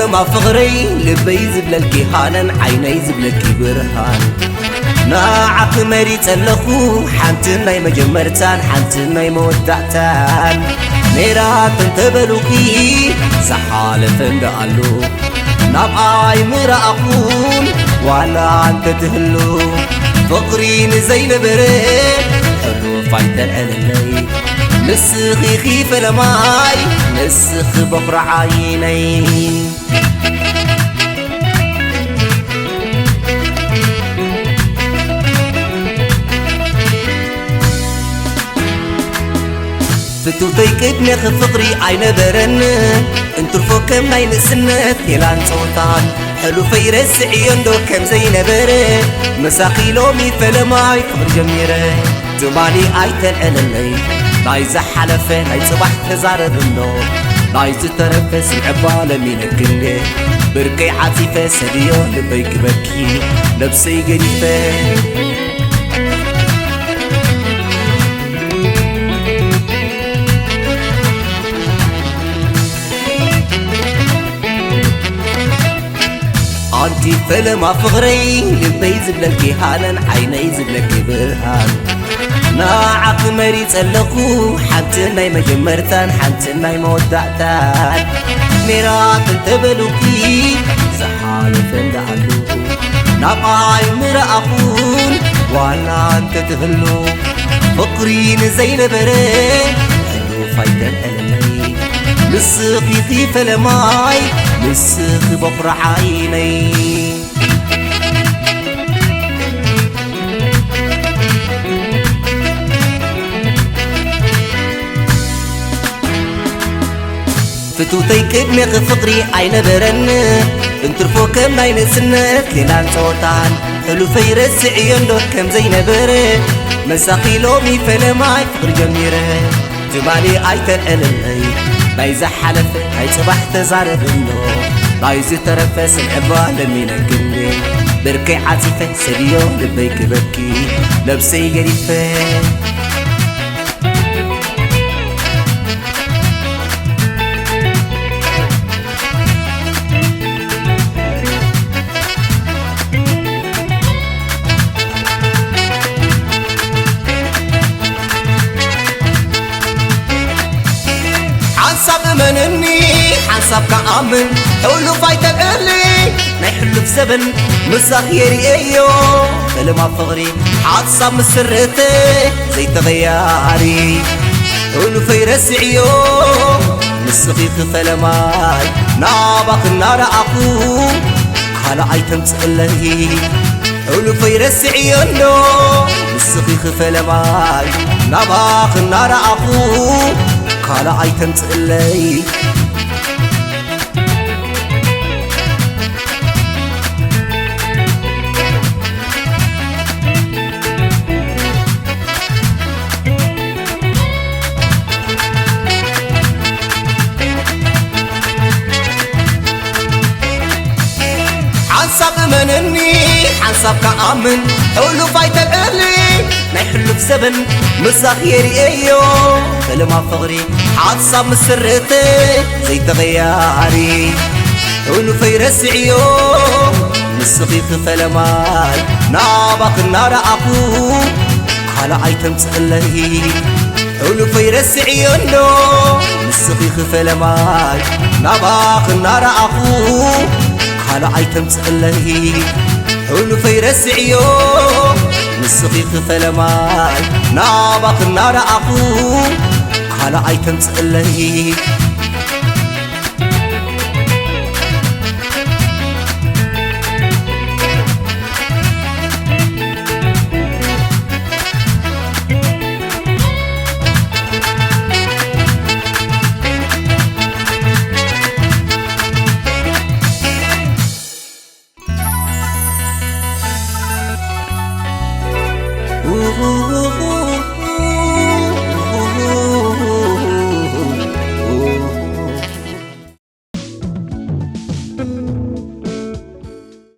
فلما فغري لبي زبللكي هانن عيني زبللكي برهان ناعق مريت اللخو حانتناي مجمرتان حانتناي مودعتان نيرات انتبلوكي زحالة اندقالو نابعاي مراقون ولا انت تهلو فقرين زي نبرين حلو فايدة العلي نسخي خيف لماي نسخ بفر عيني فتوتي كدني خفقري عين برن انتو الفوكم ناي نسنت يلان صوتان حلو فيرس عيوندو كم زي نبرن مساقي لومي فلماي خبر جميري زماني ايتن عللي نايز حلفه ناي صباح تزارد النور نايز ترفس العبالة من الكلي بركي عاطفة سديو لبيك بكي نفسي قريفة انتي فلما فغري لبي زبللكي هانن عيني زبللكي برهان ناعق مريت اللقو حانتناي مجمرتان حانتناي مودعتان ميرات انتبلوكي زحالة فندعلو نابعاي مراقون ولا انت تهلو فقرين زي نبرين حلو فايدة الألمي نسخي خيف لماي نسخ بفر عيني فتوتي كدني غفقري عين برن انترفو كم ناي نسنت ليلان صوتان حلو فيرس عيوندو كم زي نبرن مساقي لومي فلماي فقر جميري زماني ايتن عللي نايز حلفة هاي صباح تزارب النور نايز ترفس العبالة من الكلي بركي عاطفة سديو لبيك بكي نفسي قريفة منني حسب كأمن حلو فايتة بقلي نحلو في سبن مسخيري ايو فلما فغري حاصب مسرتي زي تغياري حلو فيرس عيو مسخي فلماي نابق النار اقو على عيتم تقلي حلو فيرس عيونو مسخي فلماي نابق النار اقو كالا ايتم تقلي حسب منني حسب كأمن حلو فايتة بقلي نحلو في سبن مسخيري ايو فلما فغري حاصب مسرتي زي تغياري حلو فيرس عيو مسخي فلماي نابق النار اقو على عيتم تقلي حلو فيرس عيونو مسخي فلماي نابق النار اقو على عيتم تقلي حلو فيرس عيو مسخي فلماي نابق النار اقو على عيتم تقلي